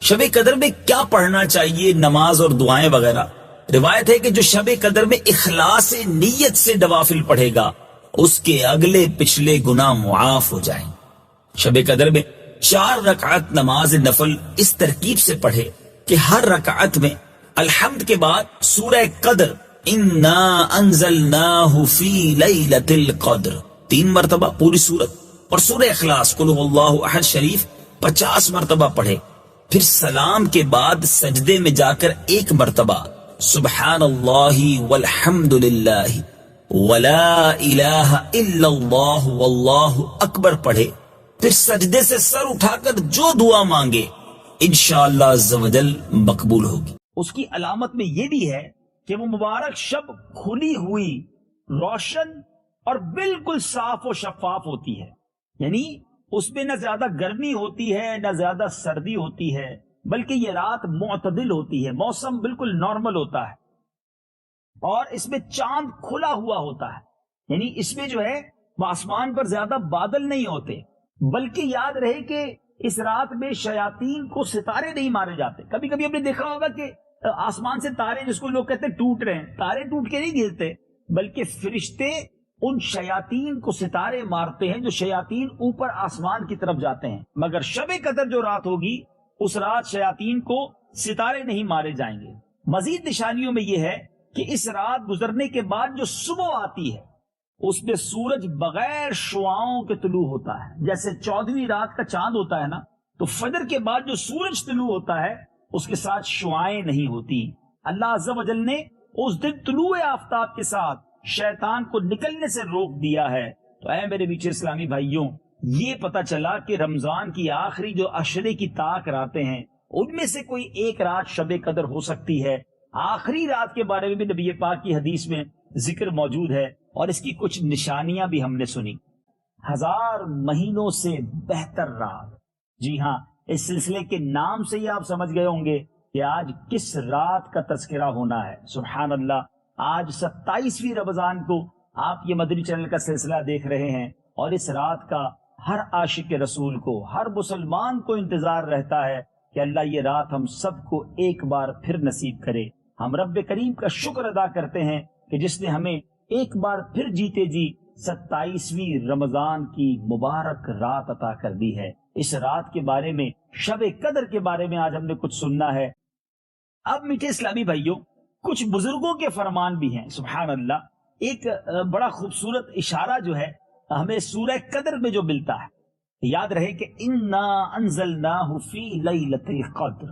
شب قدر میں کیا پڑھنا چاہیے، نماز اور دعائیں وغیرہ؟ روایت ہے کہ جو شب قدر میں اخلاص نیت سے نوافل پڑھے گا اس کے اگلے پچھلے گناہ معاف ہو جائیں۔ شب قدر میں 4 رکعت نماز نفل اس ترکیب سے پڑھے کہ ہر رکعت میں الحمد کے بعد سورہ قدر انا انزلناہ فی لیلۃ القدر 3 مرتبہ پوری سورت، اور سورہ اخلاص قل ھو اللہ احد شریف 50 مرتبہ پڑھے۔ پھر سلام کے بعد سجدے میں جا کر 1 مرتبہ سبحان اللہ والحمد للہ ولا الہ الا اللہ واللہ اکبر پڑھے۔ پھر سجدے سے سر اٹھا کر جو دعا مانگے انشاءاللہ عز و جل مقبول ہوگی۔ اس کی علامت میں یہ بھی ہے کہ وہ مبارک شب کھلی ہوئی، روشن اور بالکل صاف و شفاف ہوتی ہے، یعنی اس میں نہ زیادہ گرمی ہوتی ہے نہ زیادہ سردی ہوتی ہے، بلکہ یہ رات معتدل ہوتی ہے، موسم بالکل نارمل ہوتا ہے، اور اس میں چاند کھلا ہوا ہوتا ہے، یعنی اس میں جو ہے وہ آسمان پر زیادہ بادل نہیں ہوتے، بلکہ یاد رہے کہ اس رات میں شیاطین کو ستارے نہیں مارے جاتے۔ کبھی کبھی ہم نے دیکھا ہوگا کہ آسمان سے تارے، جس کو لوگ کہتے ہیں ٹوٹ رہے ہیں، تارے ٹوٹ کے نہیں گرتے، بلکہ فرشتے ان شیاطین کو ستارے مارتے ہیں جو شیاطین اوپر آسمان کی طرف جاتے ہیں۔ مگر شب قدر جو رات ہوگی اس رات شیاطین کو ستارے نہیں مارے جائیں گے۔ مزید نشانیوں میں یہ ہے کہ اس رات گزرنے کے بعد جو صبح آتی ہے اس میں سورج بغیر شعاؤں کے طلوع ہوتا ہے، جیسے 14ویں رات کا چاند ہوتا ہے نا، تو فجر کے بعد جو سورج طلوع ہوتا ہے اس کے ساتھ شعائیں نہیں ہوتی۔ اللہ عز و جل نے اس دن طلوع آفتاب کے ساتھ شیطان کو نکلنے سے روک دیا ہے۔ تو اے میرے میٹھے اسلامی بھائیوں، یہ پتہ چلا کہ رمضان کی آخری جو عشرے کی طاق راتیں ہیں ان میں سے کوئی ایک رات شب قدر ہو سکتی ہے۔ آخری رات کے بارے میں بھی نبی پاک کی حدیث میں ذکر موجود ہے، اور اس کی کچھ نشانیاں بھی ہم نے سنی۔ 1000 مہینوں سے بہتر رات، جی ہاں، اس سلسلے کے نام سے ہی آپ سمجھ گئے ہوں گے کہ آج کس رات کا تذکرہ ہونا ہے۔ سبحان اللہ، آج 27ویں رمضان کو آپ یہ مدنی چینل کا سلسلہ دیکھ رہے ہیں، اور اس رات کا ہر عاشق رسول کو، ہر مسلمان کو انتظار رہتا ہے کہ اللہ یہ رات ہم سب کو ایک بار پھر نصیب کرے۔ ہم رب کریم کا شکر ادا کرتے ہیں کہ جس نے ہمیں ایک بار پھر جیتے جی 27ویں رمضان کی مبارک رات عطا کر دی ہے۔ اس رات کے بارے میں، شب قدر کے بارے میں آج ہم نے کچھ سننا ہے۔ اب میٹھے اسلامی بھائیوں، کچھ بزرگوں کے فرمان بھی ہیں۔ سبحان اللہ، ایک بڑا خوبصورت اشارہ جو ہے ہمیں سورہ قدر میں جو ملتا ہے، یاد رہے کہ انا انزلناہ فی لیلۃ القدر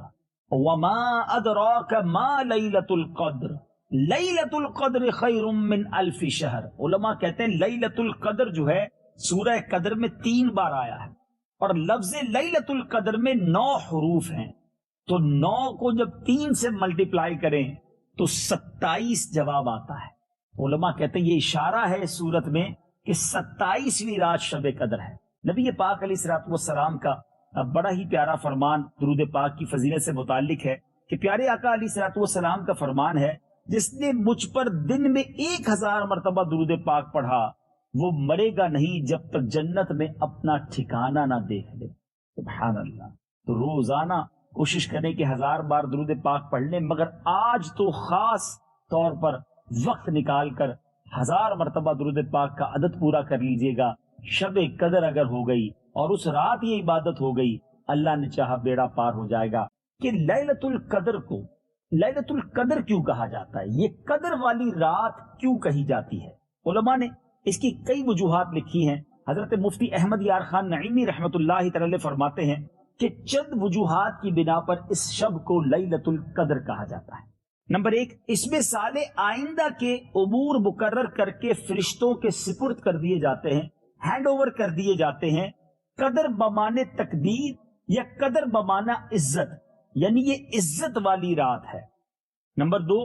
وما ادراک ما لیلۃ القدر لیلۃ القدر خیر من الف شہر۔ علماء کہتے ہیں لیلۃ القدر جو ہے سورہ قدر میں 3 بار آیا ہے، اور لفظ لیلۃ القدر میں 9 حروف ہیں، تو 9 کو جب 3 سے ملٹیپلائی کریں تو 27 جواب آتا ہے۔ علماء کہتے ہیں یہ اشارہ ہے اس صورت میں کہ 27ویں رات شب قدر ہے۔ نبی پاک علیہ الصلوۃ والسلام کا بڑا ہی پیارا فرمان درود پاک کی فضیلت سے متعلق ہے کہ پیارے آقا علیہ الصلوۃ والسلام کا فرمان ہے، جس نے مجھ پر دن میں 1000 مرتبہ درود پاک پڑھا وہ مرے گا نہیں جب تک جنت میں اپنا ٹھکانہ نہ دیکھ لے۔ سبحان اللہ، تو روزانہ کوشش کریں کہ 1000 بار درود پاک پڑھ لیں، مگر آج تو خاص طور پر وقت نکال کر 1000 مرتبہ درود پاک کا عدد پورا کر لیجئے گا۔ شب قدر اگر ہو گئی اور اس رات یہ عبادت ہو گئی، اللہ نے چاہا بیڑا پار ہو جائے گا۔ کہ لیلۃ القدر کو لیلۃ القدر کیوں کہا جاتا ہے، یہ قدر والی رات کیوں کہی جاتی ہے؟ علماء نے اس کی کئی وجوہات لکھی ہیں۔ حضرت مفتی احمد یار خان نعیمی رحمۃ اللہ تعالی فرماتے ہیں کہ چند وجوہات کی بنا پر اس شب کو لیلۃ القدر کہا جاتا ہے۔ نمبر 1، اس میں سال آئندہ کے امور مقرر کر کے فرشتوں کے سپرد کر دیے جاتے ہیں، ہینڈ اوور کر دیے جاتے ہیں۔ قدر بمانے تقدیر یا قدر بمانا عزت، یعنی یہ عزت والی رات ہے۔ نمبر 2،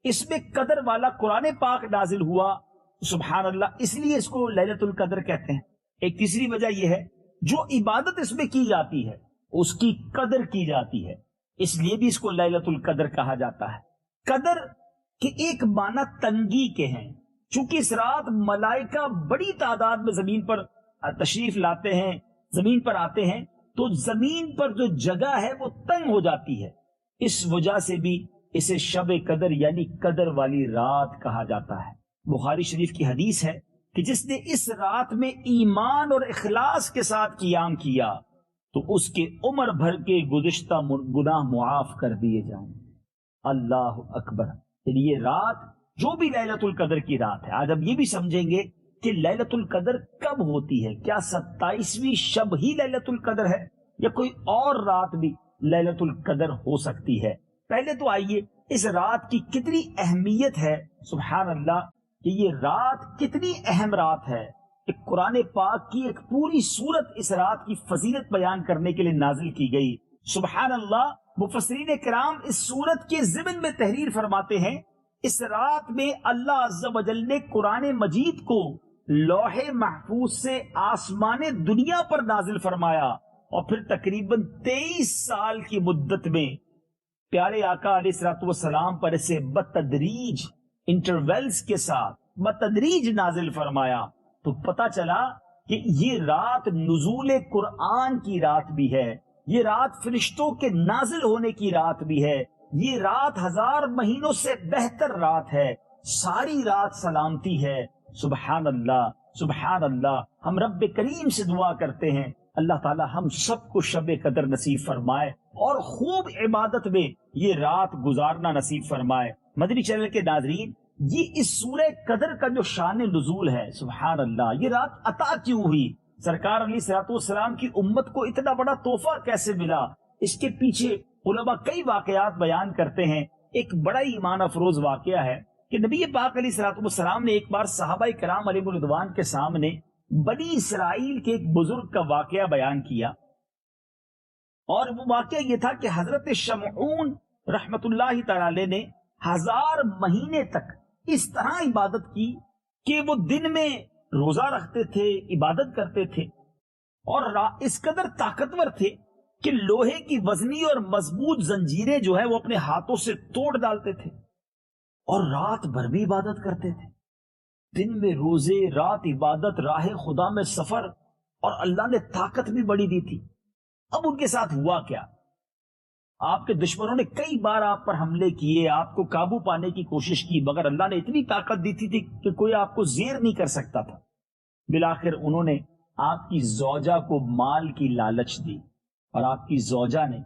اس میں قدر والا قرآن پاک نازل ہوا، سبحان اللہ، اس لیے اس کو لیلۃ القدر کہتے ہیں۔ ایک تیسری وجہ یہ ہے جو عبادت اس میں کی جاتی ہے اس کی قدر کی جاتی ہے، اس لیے بھی اس کو لیلۃ القدر کہا جاتا ہے۔ قدر کے ایک معنی تنگی کے ہیں، چونکہ اس رات ملائکہ بڑی تعداد میں زمین پر تشریف لاتے ہیں، زمین پر آتے ہیں، تو زمین پر جو جگہ ہے وہ تنگ ہو جاتی ہے. اس وجہ سے بھی اسے شب قدر یعنی قدر والی رات کہا جاتا ہے. بخاری شریف کی حدیث ہے کہ جس نے اس رات میں ایمان اور اخلاص کے ساتھ قیام کیا تو اس کے عمر بھر کے گزشتہ گناہ معاف کر دیے جائیں. اللہ اکبر. یعنی یہ رات جو بھی لیلۃ القدر کی رات ہے، آج اب یہ بھی سمجھیں گے کہ لیلۃ القدر کب ہوتی ہے. کیا 27ویں شب ہی لیلۃ القدر ہے یا کوئی اور رات بھی لیلۃ القدر ہو سکتی ہے؟ پہلے تو آئیے اس رات کی کتنی اہمیت ہے. سبحان اللہ کہ یہ رات کتنی اہم رات ہے کہ قرآن پاک کی ایک پوری سورت اس رات کی فضیلت بیان کرنے کے لیے نازل کی گئی. سبحان اللہ. مفسرین کرام اس سورت کے ضمن میں تحریر فرماتے ہیں اس رات میں اللہ عز و جل نے قرآن مجید کو لوح محفوظ سے آسمان دنیا پر نازل فرمایا اور پھر تقریباً 23 سال کی مدت میں پیارے آقا علیہ الصلوۃ والسلام پر اسے بتدریج انٹرویلز کے ساتھ بتدریج نازل فرمایا. تو پتہ چلا کہ یہ رات نزول قرآن کی رات بھی ہے، یہ رات فرشتوں کے نازل ہونے کی رات بھی ہے، یہ رات 1000 مہینوں سے بہتر رات ہے، ساری رات سلامتی ہے. سبحان اللہ سبحان اللہ. ہم رب کریم سے دعا کرتے ہیں اللہ تعالی ہم سب کو شب قدر نصیب فرمائے اور خوب عبادت میں یہ رات گزارنا نصیب فرمائے. مدنی چینل کے ناظرین، یہ اس سورہ قدر کا جو شان نزول ہے، سبحان اللہ، یہ رات عطا کیوں ہوئی؟ سرکار علیہ الصلوۃ والسلام کی امت کو اتنا بڑا تحفہ کیسے ملا؟ اس کے پیچھے علماء کئی واقعات بیان کرتے ہیں. ایک بڑا ہی ایمان افروز واقعہ ہے کہ نبی پاک علیہ الصلوۃ والسلام نے ایک بار صحابہ کرام علیہ رضوان کے سامنے بنی اسرائیل کے ایک بزرگ کا واقعہ بیان کیا، اور وہ واقعہ یہ تھا کہ حضرت شمعون رحمت اللہ تعالی نے 1000 مہینے تک اس طرح عبادت کی کہ وہ دن میں روزہ رکھتے تھے، عبادت کرتے تھے، اور اس قدر طاقتور تھے کہ لوہے کی وزنی اور مضبوط زنجیریں جو ہے وہ اپنے ہاتھوں سے توڑ ڈالتے تھے، اور رات بھر بھی عبادت کرتے تھے. دن میں روزے، رات عبادت، راہ خدا میں سفر، اور اللہ نے طاقت بھی بڑی دی تھی. اب ان کے ساتھ ہوا کیا؟ آپ کے دشمنوں نے کئی بار آپ پر حملے کیے، آپ کو قابو پانے کی کوشش کی، مگر اللہ نے اتنی طاقت دی تھی کہ کوئی آپ کو زیر نہیں کر سکتا تھا. بالآخر انہوں نے آپ کی زوجہ کو مال کی لالچ دی، اور آپ کی زوجہ نے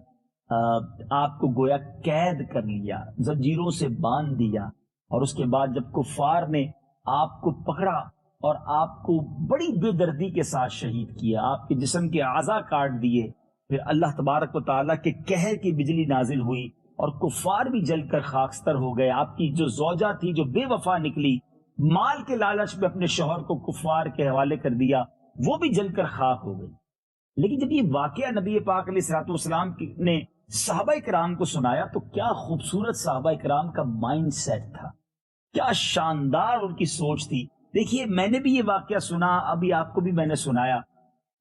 آپ کو گویا قید کر لیا، زنجیروں سے باندھ دیا، اور اس کے بعد جب کفار نے آپ کو پکڑا اور آپ کو بڑی بے دردی کے ساتھ شہید کیا، آپ کے جسم کے اعضاء کاٹ دیے، پھر اللہ تبارک و تعالیٰ کے قہر کی بجلی نازل ہوئی اور کفار بھی جل کر خاکستر ہو گئے. آپ کی جو زوجہ تھی جو بے وفا نکلی، مال کے لالچ میں اپنے شوہر کو کفار کے حوالے کر دیا، وہ بھی جل کر خاک ہو گئی. لیکن جب یہ واقعہ نبی پاک علیہ الصلوۃ والسلام نے صحابہ کرام کو سنایا تو کیا خوبصورت صحابہ کرام کا مائنڈ سیٹ تھا، کیا شاندار ان کی سوچ تھی. دیکھیے میں نے بھی یہ واقعہ سنا، ابھی آپ کو بھی میں نے سنایا.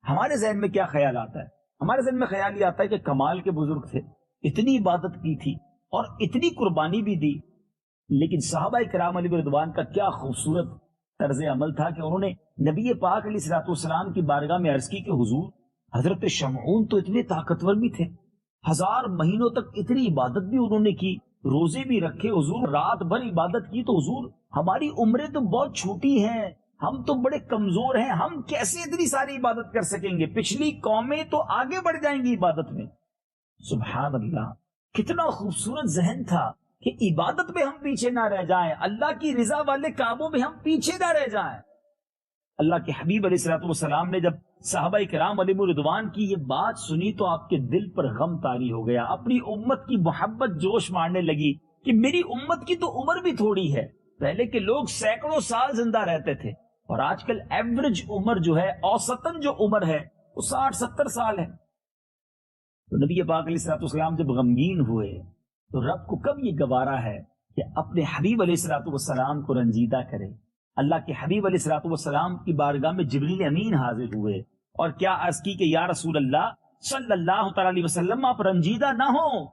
ہمارے ذہن میں کیا خیال آتا ہے؟ ہمارے ذہن میں خیال یہ آتا ہے کہ کمال کے بزرگ تھے، اتنی عبادت کی تھی اور اتنی قربانی بھی دی. لیکن صحابہ کرام علیہ رضوان کا کیا خوبصورت طرز عمل تھا کہ انہوں نے نبی پاک علیہ الصلوۃ والسلام کی بارگاہ میں عرض کی کہ حضور، حضرت شمعون تو اتنے طاقتور بھی تھے، 1000 مہینوں تک اتنی عبادت بھی انہوں نے کی، روزے بھی رکھے، حضور رات بھر عبادت کی، تو حضور ہماری عمریں تو بہت چھوٹی ہیں، ہم تو بڑے کمزور ہیں، ہم کیسے اتنی ساری عبادت کر سکیں گے؟ پچھلی قومیں تو آگے بڑھ جائیں گی عبادت میں. سبحان اللہ، کتنا خوبصورت ذہن تھا کہ عبادت میں ہم پیچھے نہ رہ جائیں، اللہ کی رضا والے کاموں میں ہم پیچھے نہ رہ جائیں. اللہ کے حبیب علیہ الصلوۃ والسلام نے جب صحابہ کرام علیہ رضوان کی یہ بات سنی تو آپ کے دل پر غم طاری ہو گیا، اپنی امت کی محبت جوش مارنے لگی کہ میری امت کی تو عمر بھی تھوڑی ہے. پہلے کے لوگ سینکڑوں سال زندہ رہتے تھے، اور آج کل ایوریج عمر جو ہے، اوسطاً جو عمر ہے وہ 60-70 سال ہے. تو نبی پاک علیہ الصلوۃ والسلام جب غمگین ہوئے تو رب کو کب یہ گوارا ہے کہ اپنے حبیب علیہ الصلوۃ والسلام کو رنجیدہ کرے. اللہ کے حبیب علیہ الصلوۃ والسلام کی بارگاہ میں جبریل امین حاضر ہوئے اور کیا عرض کی کہ یا رسول اللہ صلی اللہ تعالی علیہ وسلم، آپ رنجیدہ نہ ہوں،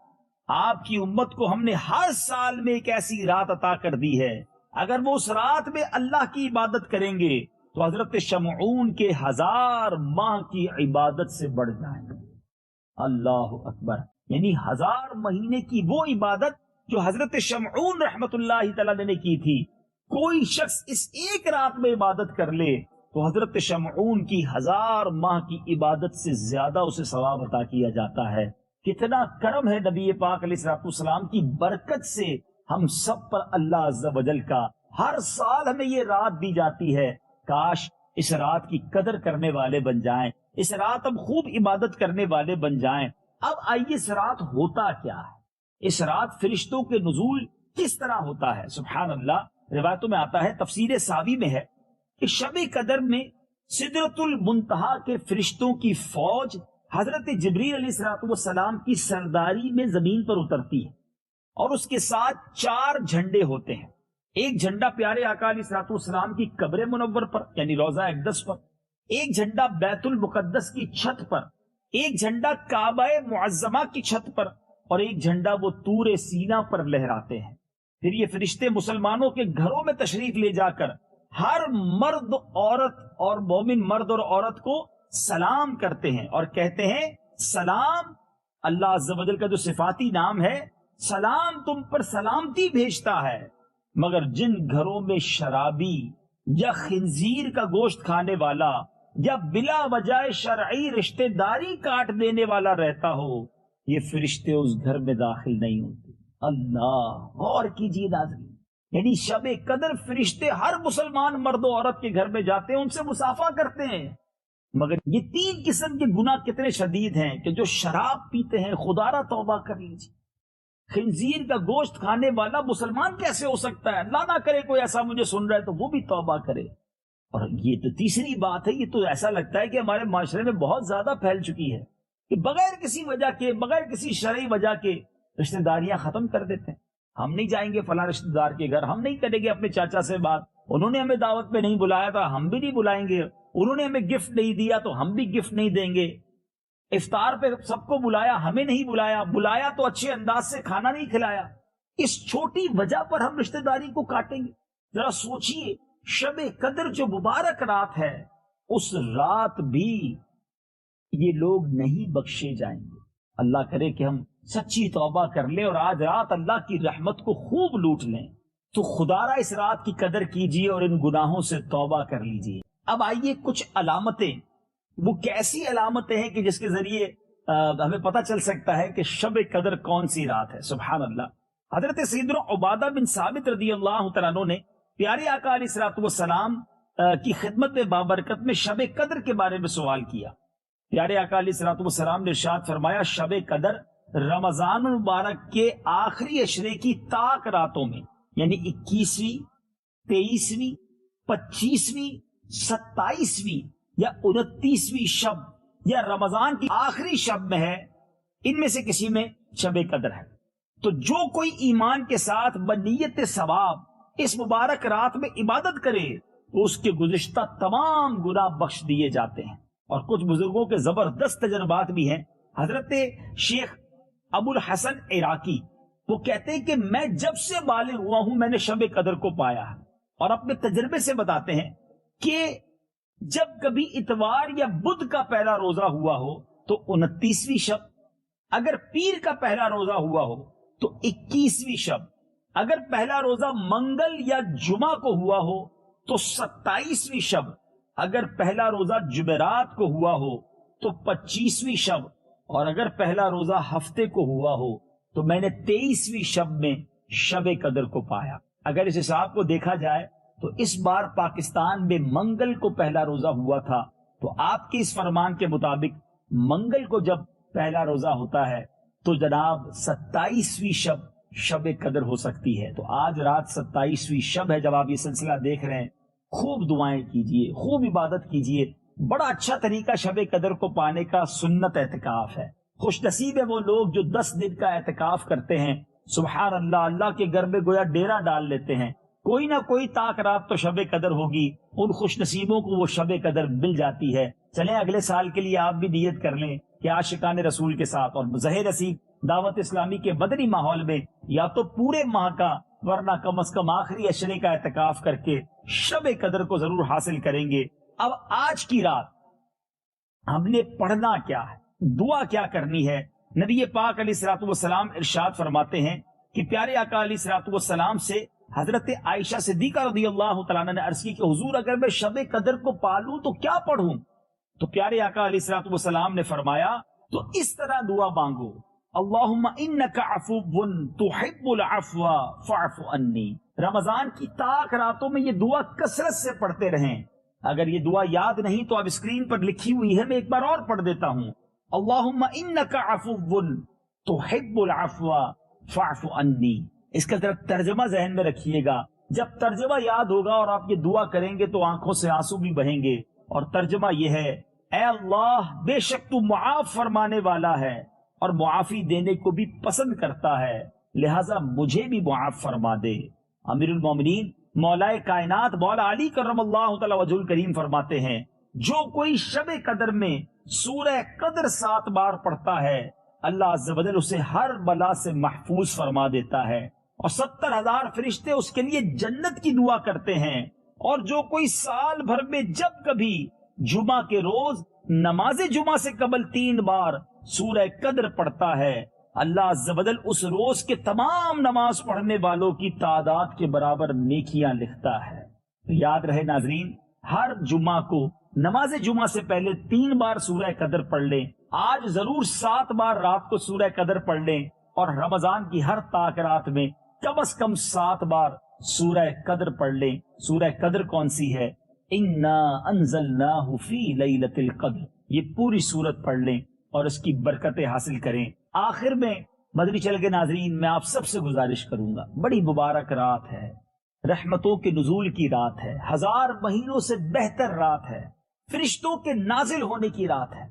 آپ کی امت کو ہم نے ہر سال میں ایک ایسی رات عطا کر دی ہے، اگر وہ اس رات میں اللہ کی عبادت کریں گے تو حضرت شمعون کے 1000 ماہ کی عبادت سے بڑھ جائیں گے. اللہ اکبر. یعنی 1000 مہینے کی وہ عبادت جو حضرت شمعون رحمت اللہ تعالی نے کی تھی، کوئی شخص اس ایک رات میں عبادت کر لے تو حضرت شمعون کی 1000 ماہ کی عبادت سے زیادہ اسے ثواب عطا کیا جاتا ہے. کتنا کرم ہے نبی پاک علیہ الصلوۃ والسلام کی برکت سے ہم سب پر اللہ عز و جل کا. ہر سال ہمیں یہ رات دی جاتی ہے، کاش اس رات کی قدر کرنے والے بن جائیں، اس رات ہم خوب عبادت کرنے والے بن جائیں. اب آئیے اس رات ہوتا کیا ہے، اس رات فرشتوں کے نزول کس طرح ہوتا ہے. سبحان اللہ، روایتوں میں آتا ہے، تفسیر ساوی میں ہے کہ شب قدر میں سدرۃ المنتہا کے فرشتوں کی فوج حضرت جبریل علیہ السلام کی سرداری میں زمین پر اترتی ہے، اور اس کے ساتھ 4 جھنڈے ہوتے ہیں. ایک جھنڈا پیارے آقا علیہ السلام کی قبر منور پر یعنی روضہ اقدس پر، ایک جھنڈا بیت المقدس کی چھت پر، ایک جھنڈا کعبہ معظمہ کی چھت پر، اور ایک جھنڈا وہ طور سینا پر لہراتے ہیں. پھر یہ فرشتے مسلمانوں کے گھروں میں تشریف لے جا کر ہر مرد عورت اور مومن مرد اور عورت کو سلام کرتے ہیں اور کہتے ہیں سلام. اللہ عز و جل کا جو صفاتی نام ہے، سلام تم پر سلامتی بھیجتا ہے. مگر جن گھروں میں شرابی یا خنزیر کا گوشت کھانے والا یا بلا وجہ شرعی رشتہ داری کاٹ دینے والا رہتا ہو، یہ فرشتے اس گھر میں داخل نہیں ہوتے. اللہ، غور کیجیے ناظرین، یعنی شب قدر فرشتے ہر مسلمان مرد و عورت کے گھر میں جاتے ہیں، ان سے مصافحہ کرتے ہیں. مگر یہ 3 قسم کے گناہ کتنے شدید ہیں کہ جو شراب پیتے ہیں، خدا را توبہ کر لیجیے. خنزیر کا گوشت کھانے والا مسلمان کیسے ہو سکتا ہے؟ اللہ نہ کرے کوئی ایسا مجھے سن رہا ہے تو وہ بھی توبہ کرے. اور یہ تو تیسری بات ہے، یہ تو ایسا لگتا ہے کہ ہمارے معاشرے میں بہت زیادہ پھیل چکی ہے کہ بغیر کسی وجہ کے، بغیر کسی شرعی وجہ کے رشتہ داریاں ختم کر دیتے ہیں. ہم نہیں جائیں گے فلاں رشتہ دار کے گھر، ہم نہیں کریں گے اپنے چاچا سے بات، انہوں نے ہمیں دعوت پہ نہیں بلایا تھا ہم بھی نہیں بلائیں گے، انہوں نے ہمیں گفٹ نہیں دیا تو ہم بھی گفٹ نہیں دیں گے. افطار پہ سب کو بلایا، ہمیں نہیں بلایا، بلایا تو اچھے انداز سے کھانا نہیں کھلایا. اس چھوٹی وجہ پر ہم رشتہ داری کو کاٹیں گے؟ ذرا سوچئے، شب قدر جو مبارک رات ہے، اس رات بھی یہ لوگ نہیں بخشے جائیں گے. اللہ کرے کہ ہم سچی توبہ کر لیں اور آج رات اللہ کی رحمت کو خوب لوٹ لیں. تو خدا را اس رات کی قدر کیجیے اور ان گناہوں سے توبہ کر لیجیے. اب آئیے کچھ علامتیں، وہ کیسی علامتیں ہیں کہ جس کے ذریعے ہمیں پتہ چل سکتا ہے کہ شب قدر کون سی رات ہے. سبحان اللہ. حضرت سیدنا عبادہ بن ثابت رضی اللہ تعالیٰ عنہ نے پیارے آقا علیہ الصلوۃ والسلام کی خدمت میں بابرکت میں شب قدر کے بارے میں سوال کیا. پیارے آقا علیہ الصلوۃ والسلام نے ارشاد فرمایا، شب قدر رمضان المبارک کے آخری عشرے کی طاق راتوں میں، یعنی 21ویں، 23ویں، 25ویں، 27ویں یا 29ویں شب یا رمضان کی آخری شب میں ہے، ان میں سے کسی میں شب قدر ہے. تو جو کوئی ایمان کے ساتھ بنیت ثواب اس مبارک رات میں عبادت کرے تو اس کے گزشتہ تمام گناہ بخش دیے جاتے ہیں. اور کچھ بزرگوں کے زبردست تجربات بھی ہیں. حضرت شیخ ابو الحسن عراقی وہ کہتے ہیں کہ میں جب سے بالغ ہوا ہوں میں نے شب قدر کو پایا ہے، اور اپنے تجربے سے بتاتے ہیں کہ جب کبھی اتوار یا بدھ کا پہلا روزہ ہوا ہو تو 29ویں شب، اگر پیر کا پہلا روزہ ہوا ہو تو 21ویں شب، اگر پہلا روزہ منگل یا جمعہ کو ہوا ہو تو 27ویں شب، اگر پہلا روزہ جمعرات کو ہوا ہو تو 25ویں شب، اور اگر پہلا روزہ ہفتے کو ہوا ہو تو میں نے 23ویں شب میں شب قدر کو پایا. اگر اس حساب کو دیکھا جائے تو اس بار پاکستان میں منگل کو پہلا روزہ ہوا تھا، تو آپ کے اس فرمان کے مطابق منگل کو جب پہلا روزہ ہوتا ہے تو جناب 27ویں شب شب قدر ہو سکتی ہے. تو آج رات 27ویں شب ہے. جب آپ یہ سلسلہ دیکھ رہے ہیں، خوب دعائیں کیجئے، خوب عبادت کیجئے. بڑا اچھا طریقہ شب قدر کو پانے کا سنت اعتکاف ہے. خوش نصیب ہے وہ لوگ جو 10 دن کا اعتکاف کرتے ہیں. سبحان اللہ، اللہ کے گھر میں گویا ڈیرا ڈال لیتے ہیں. کوئی نہ کوئی طاق رات تو شب قدر ہوگی، ان خوش نصیبوں کو وہ شب قدر مل جاتی ہے. چلیں اگلے سال کے لیے آپ بھی نیت کر لیں کہ عاشقان رسول کے ساتھ اور ظاہر نصیب دعوت اسلامی کے بدنی ماحول میں یا تو پورے ماہ کا ورنہ کم از کم آخری عشرے کا اعتکاف کر کے شب قدر کو ضرور حاصل کریں گے. اب آج کی رات ہم نے پڑھنا کیا ہے؟ دعا کیا کرنی ہے؟ نبی پاک علیہ الصلوۃ والسلام ارشاد فرماتے ہیں کہ پیارے آقا علیہ الصلوۃ والسلام سے حضرت عائشہ صدیقہ رضی اللہ تعالیٰ عنہ نے عرض کی کہ حضور اگر میں شب قدر کو پالوں تو کیا پڑھوں؟ تو پیارے آقا علیہ الصلوۃ والسلام نے فرمایا تو اس طرح دعا مانگو، اللہم انک عفو تحب العفو فاعف عنی۔ رمضان کی طاق راتوں میں یہ دعا کثرت سے پڑھتے رہیں۔ اگر یہ دعا یاد نہیں تو اب اسکرین پر لکھی ہوئی ہے، میں ایک بار اور پڑھ دیتا ہوں، اللہم انک عفو تحب العفو فاعف عنی۔ اس کا ذرا ترجمہ ذہن میں رکھیے گا، جب ترجمہ یاد ہوگا اور آپ یہ دعا کریں گے تو آنکھوں سے آنسو بھی بہیں گے، اور ترجمہ یہ ہے، اے اللہ بے شک تو معاف فرمانے والا ہے اور معافی دینے کو بھی پسند کرتا ہے، لہذا مجھے بھی معاف فرما دے۔ امیر المومنین مولا کائنات مولا علی کرم اللہ تعالی وجہ الکریم فرماتے ہیں، جو کوئی شب قدر میں سورہ قدر 7 بار پڑھتا ہے اللہ عز و جل اسے ہر بلا سے محفوظ فرما دیتا ہے، اور 70,000 فرشتے اس کے لیے جنت کی دعا کرتے ہیں۔ اور جو کوئی سال بھر میں جب کبھی جمعہ کے روز نماز جمعہ سے قبل 3 بار سورہ قدر پڑھتا ہے، اللہ عز و جل اس روز کے تمام نماز پڑھنے والوں کی تعداد کے برابر نیکیاں لکھتا ہے۔ تو یاد رہے ناظرین، ہر جمعہ کو نماز جمعہ سے پہلے 3 بار سورہ قدر پڑھ لیں، آج ضرور 7 بار رات کو سورہ قدر پڑھ لیں، اور رمضان کی ہر طاق رات میں کم از کم 7 بار سورہ قدر پڑھ لیں۔ سورہ قدر کون سی ہے؟ انا انزلناہ فی لیلۃ القدر، یہ پوری سورت پڑھ لیں اور اس کی برکتیں حاصل کریں۔ آخر میں مدنی چل کے ناظرین میں آپ سب سے گزارش کروں گا، بڑی مبارک رات ہے، رحمتوں کے نزول کی رات ہے، 1000 مہینوں سے بہتر رات ہے، فرشتوں کے نازل ہونے کی رات ہے۔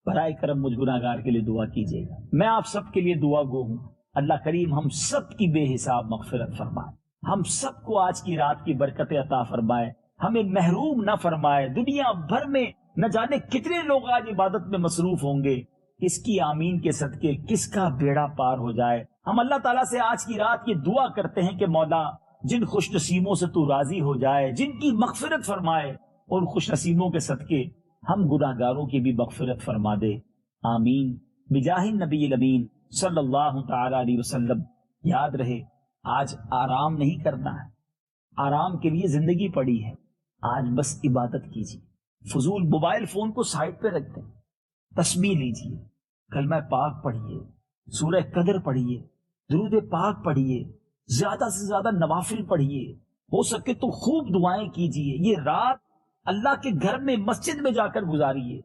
برائے کرم مجھ گناہگار کے لیے دعا کیجیے گا، میں آپ سب کے لیے دعا گو ہوں، اللہ کریم ہم سب کی بے حساب مغفرت فرمائے، ہم سب کو آج کی رات کی برکت عطا فرمائے، ہمیں محروم نہ فرمائے۔ دنیا بھر میں نہ جانے کتنے لوگ آج عبادت میں مصروف ہوں گے، کس کی آمین کے صدقے کس کا بیڑا پار ہو جائے۔ ہم اللہ تعالیٰ سے آج کی رات یہ دعا کرتے ہیں کہ مولا جن خوش نصیبوں سے تو راضی ہو جائے، جن کی مغفرت فرمائے، ان خوش نصیبوں کے صدقے ہم گناہ گاروں کی بھی مغفرت فرما دے، آمین بجاہ النبی الامین صلی اللہ تعالی علیہ وسلم۔ یاد رہے آج آرام نہیں کرنا ہے، آرام کے لیے زندگی پڑی ہے، آج بس عبادت کیجیے، فضول موبائل فون کو سائڈ پہ رکھ دیں، تسبیح لیجیے، کلمہ پاک پڑھیے، سورہ قدر پڑھیے، درود پاک پڑھیے، زیادہ سے زیادہ نوافل پڑھیے، ہو سکے تو خوب دعائیں کیجیے۔ یہ رات اللہ کے گھر میں مسجد میں جا کر گزاریے،